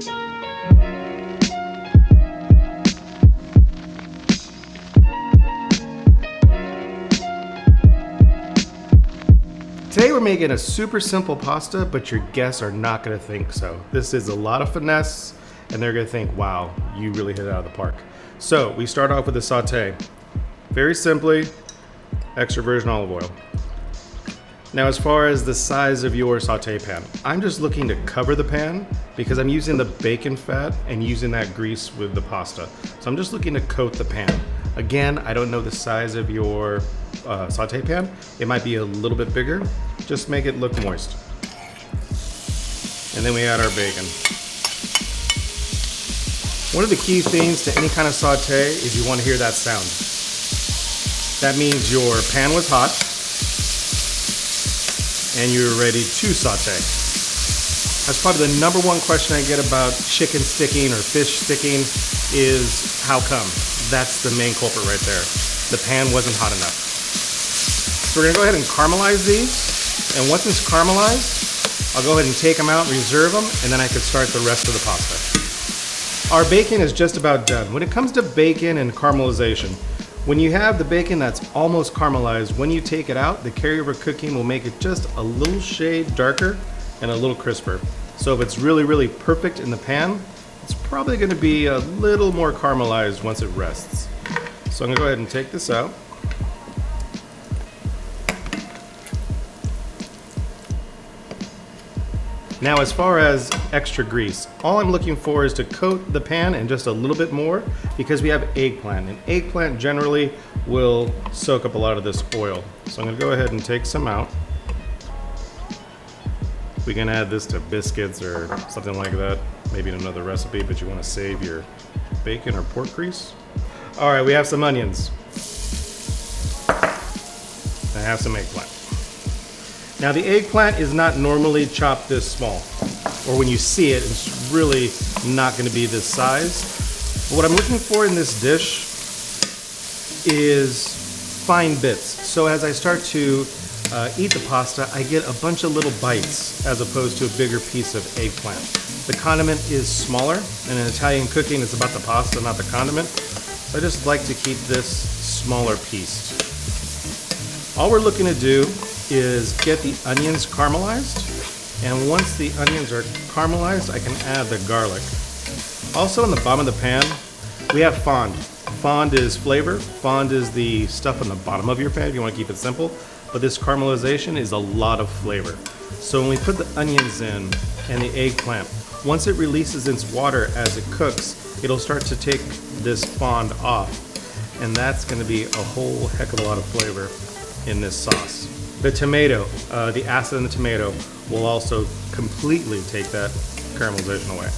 Today we're making a super simple pasta, but your guests are not going to think so. This is a lot of finesse, and they're going to think, wow, you really hit it out of the park. So we start off with a saute. Very simply, extra virgin olive oil. Now as far as the size of your saute pan, I'm just looking to cover the pan because I'm using the bacon fat and using that grease with the pasta. So I'm just looking to coat the pan. Again, I don't know the size of your saute pan. It might be a little bit bigger. Just make it look moist. And then we add our bacon. One of the key things to any kind of saute is you want to hear that sound. That means your pan was hot and you're ready to saute. That's probably the number one question I get about chicken sticking or fish sticking is how come? That's the main culprit right there. The pan wasn't hot enough. So we're gonna go ahead and caramelize these. And once it's caramelized, I'll go ahead and take them out, reserve them, and then I can start the rest of the pasta. Our bacon is just about done. When it comes to bacon and caramelization, when you have the bacon that's almost caramelized, when you take it out, the carryover cooking will make it just a little shade darker and a little crisper. So if it's really, really perfect in the pan, it's probably gonna be a little more caramelized once it rests. So I'm gonna go ahead and take this out. Now as far as extra grease, all I'm looking for is to coat the pan and just a little bit more because we have eggplant, and eggplant generally will soak up a lot of this oil. So I'm gonna go ahead and take some out. We can add this to biscuits or something like that, maybe in another recipe, but you wanna save your bacon or pork grease. All right, we have some onions. I have some eggplant. Now the eggplant is not normally chopped this small, or when you see it, it's really not gonna be this size. But what I'm looking for in this dish is fine bits. So as I start to eat the pasta, I get a bunch of little bites as opposed to a bigger piece of eggplant. The condiment is smaller, and in Italian cooking, it's about the pasta, not the condiment. So I just like to keep this smaller piece. All we're looking to do is get the onions caramelized, and once the onions are caramelized, I can add the garlic. Also in the bottom of the pan, we have fond. Fond is flavor. Fond is the stuff on the bottom of your pan if you want to keep it simple, but this caramelization is a lot of flavor. So when we put the onions in and the eggplant, once it releases its water as it cooks, it'll start to take this fond off, and that's going to be a whole heck of a lot of flavor in this sauce. The tomato, the acid in the tomato will also completely take that caramelization away.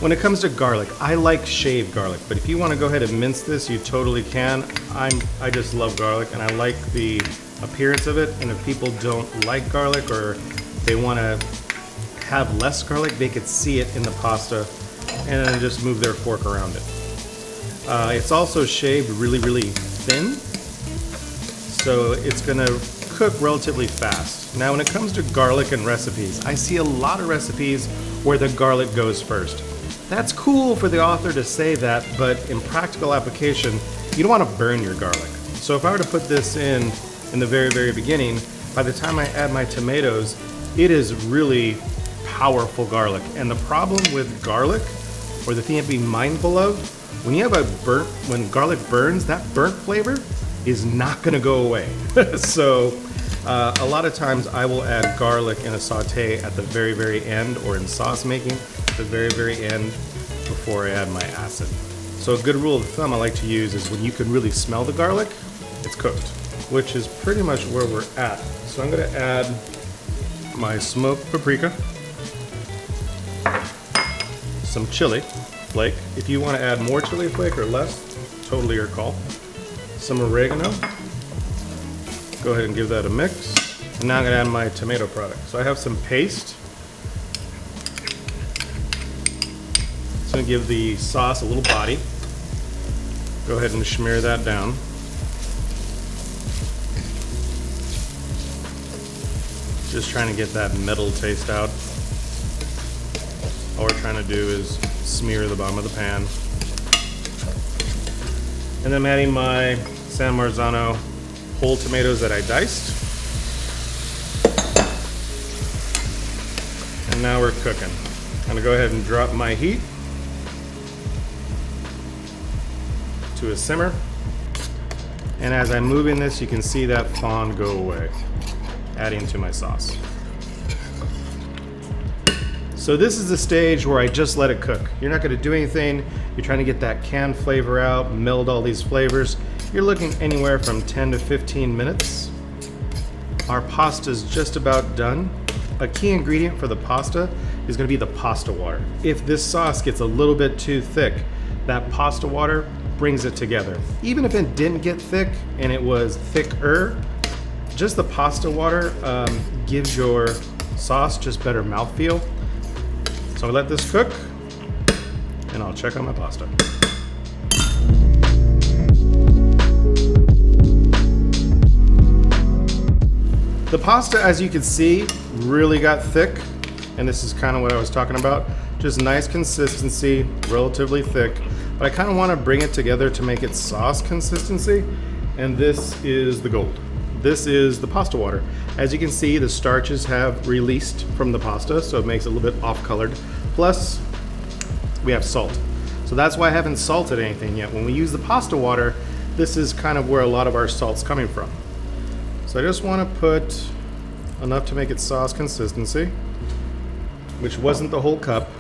When it comes to garlic, I like shaved garlic, but if you want to go ahead and mince this, you totally can. I just love garlic, and I like the appearance of it, and if people don't like garlic or they want to have less garlic, they could see it in the pasta and then just move their fork around it. It's also shaved really, really thin, so it's gonna cook relatively fast. Now when it comes to garlic and recipes, I see a lot of recipes where the garlic goes first. That's cool for the author to say that, but in practical application, you don't want to burn your garlic. So if I were to put this in the very, very beginning, by the time I add my tomatoes, it is really powerful garlic. And the problem with garlic, or the thing to be mindful of, when you have when garlic burns, that burnt flavor is not gonna go away. So a lot of times I will add garlic in a saute at the very, very end, or in sauce making at the very, very end before I add my acid. So a good rule of thumb I like to use is when you can really smell the garlic, it's cooked, which is pretty much where we're at. So I'm gonna add my smoked paprika, some chili flake. If you wanna add more chili flake or less, totally your call. Some oregano. Go ahead and give that a mix. And now I'm gonna add my tomato product. So I have some paste. It's gonna give the sauce a little body. Go ahead and smear that down. Just trying to get that metal taste out. All we're trying to do is smear the bottom of the pan. And then I'm adding my San Marzano whole tomatoes that I diced. And now we're cooking. I'm gonna go ahead and drop my heat to a simmer. And as I'm moving this, you can see that fond go away, adding to my sauce. So this is the stage where I just let it cook. You're not gonna do anything. You're trying to get that canned flavor out, meld all these flavors. You're looking anywhere from 10 to 15 minutes. Our pasta is just about done. A key ingredient for the pasta is gonna be the pasta water. If this sauce gets a little bit too thick, that pasta water brings it together. Even if it didn't get thick and it was thicker, just the pasta water gives your sauce just better mouthfeel. So I'll let this cook and I'll check on my pasta. The pasta, as you can see, really got thick, and this is kind of what I was talking about. Just nice consistency, relatively thick, but I kind of want to bring it together to make it sauce consistency, and this is the gold. This is the pasta water. As you can see, the starches have released from the pasta, so it makes it a little bit off-colored. Plus, we have salt. So that's why I haven't salted anything yet. When we use the pasta water, this is kind of where a lot of our salt's coming from. So I just want to put enough to make it sauce consistency, which wasn't the whole cup.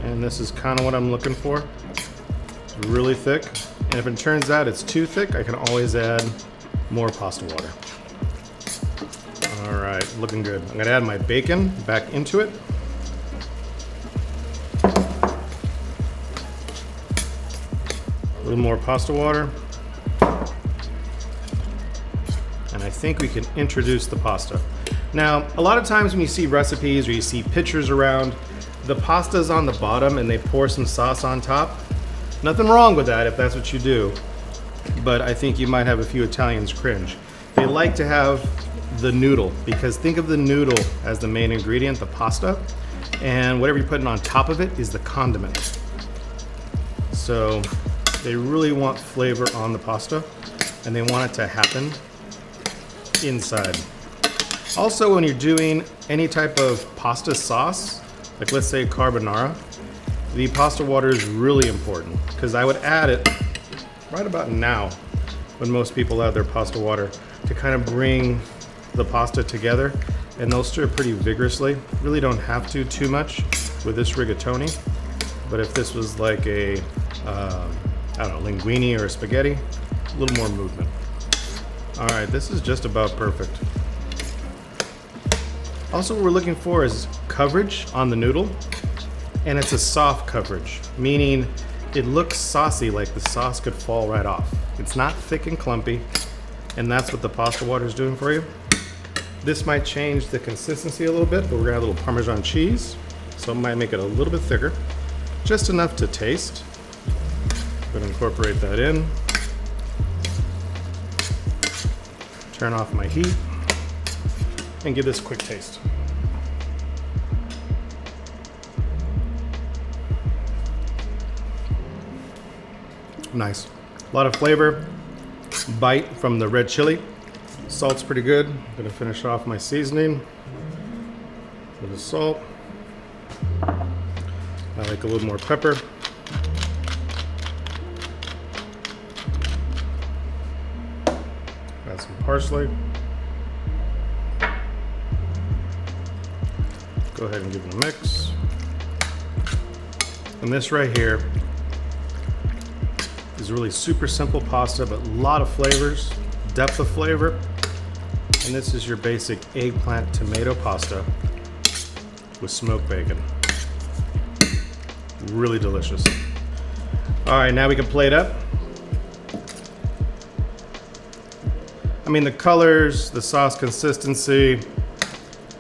And this is kind of what I'm looking for. It's really thick. And if it turns out it's too thick, I can always add more pasta water. All right, looking good. I'm gonna add my bacon back into it. A little more pasta water. And I think we can introduce the pasta. Now, a lot of times when you see recipes or you see pictures around, the pasta's on the bottom and they pour some sauce on top. Nothing wrong with that if that's what you do, but I think you might have a few Italians cringe. They like to have the noodle, because think of the noodle as the main ingredient, the pasta, and whatever you're putting on top of it is the condiment. So they really want flavor on the pasta, and they want it to happen inside. Also, when you're doing any type of pasta sauce, like let's say carbonara, the pasta water is really important, because I would add it right about now when most people add their pasta water to kind of bring the pasta together, and they'll stir pretty vigorously. Really don't have to too much with this rigatoni, but if this was like a, I don't know, linguine or a spaghetti, a little more movement. All right, this is just about perfect. Also, what we're looking for is coverage on the noodle, and it's a soft coverage, meaning it looks saucy, like the sauce could fall right off. It's not thick and clumpy, and that's what the pasta water is doing for you. This might change the consistency a little bit, but we're gonna add a little Parmesan cheese, so it might make it a little bit thicker, just enough to taste. I'm gonna incorporate that in. Turn off my heat and give this a quick taste. Nice. A lot of flavor, bite from the red chili. Salt's pretty good. I'm gonna finish off my seasoning with the salt. I like a little more pepper. Add some parsley. Go ahead and give it a mix. And this right here is really super simple pasta, but a lot of flavors, depth of flavor. And this is your basic eggplant tomato pasta with smoked bacon. Really delicious. All right, now we can plate up. I mean, the colors, the sauce consistency,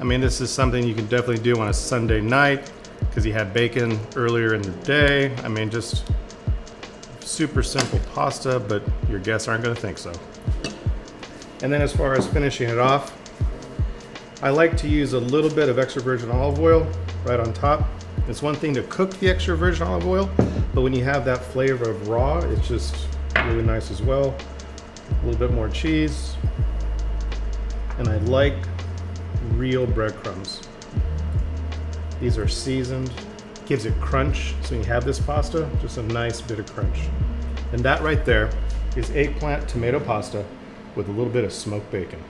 I mean, this is something you can definitely do on a Sunday night because you had bacon earlier in the day. I mean, just super simple pasta, but your guests aren't gonna think so. And then as far as finishing it off, I like to use a little bit of extra virgin olive oil right on top. It's one thing to cook the extra virgin olive oil, but when you have that flavor of raw, it's just really nice as well. A little bit more cheese. And I like real breadcrumbs. These are seasoned, gives it crunch. So when you have this pasta, just a nice bit of crunch. And that right there is eggplant tomato pasta with a little bit of smoked bacon.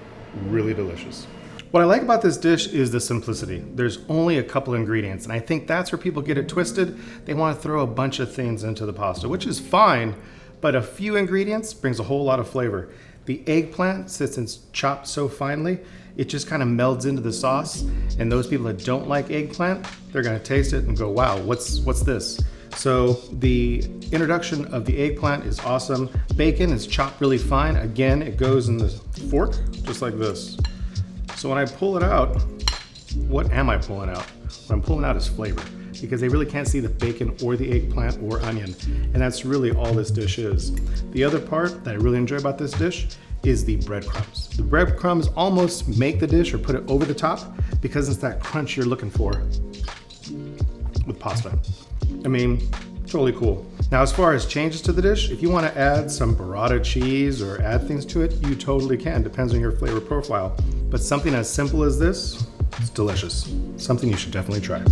Really delicious. What I like about this dish is the simplicity. There's only a couple ingredients, and I think that's where people get it twisted. They want to throw a bunch of things into the pasta, which is fine, but a few ingredients brings a whole lot of flavor. The eggplant, since it's chopped so finely, it just kind of melds into the sauce, and those people that don't like eggplant, they're gonna taste it and go, wow, what's this? So the introduction of the eggplant is awesome. Bacon is chopped really fine. Again, it goes in the fork, just like this. So when I pull it out, what am I pulling out? What I'm pulling out is flavor, because they really can't see the bacon or the eggplant or onion. And that's really all this dish is. The other part that I really enjoy about this dish is the breadcrumbs. The breadcrumbs almost make the dish or put it over the top because it's that crunch you're looking for with pasta. I mean, totally cool. Now, as far as changes to the dish, if you want to add some burrata cheese or add things to it, you totally can, depends on your flavor profile. But something as simple as this is delicious. Something you should definitely try.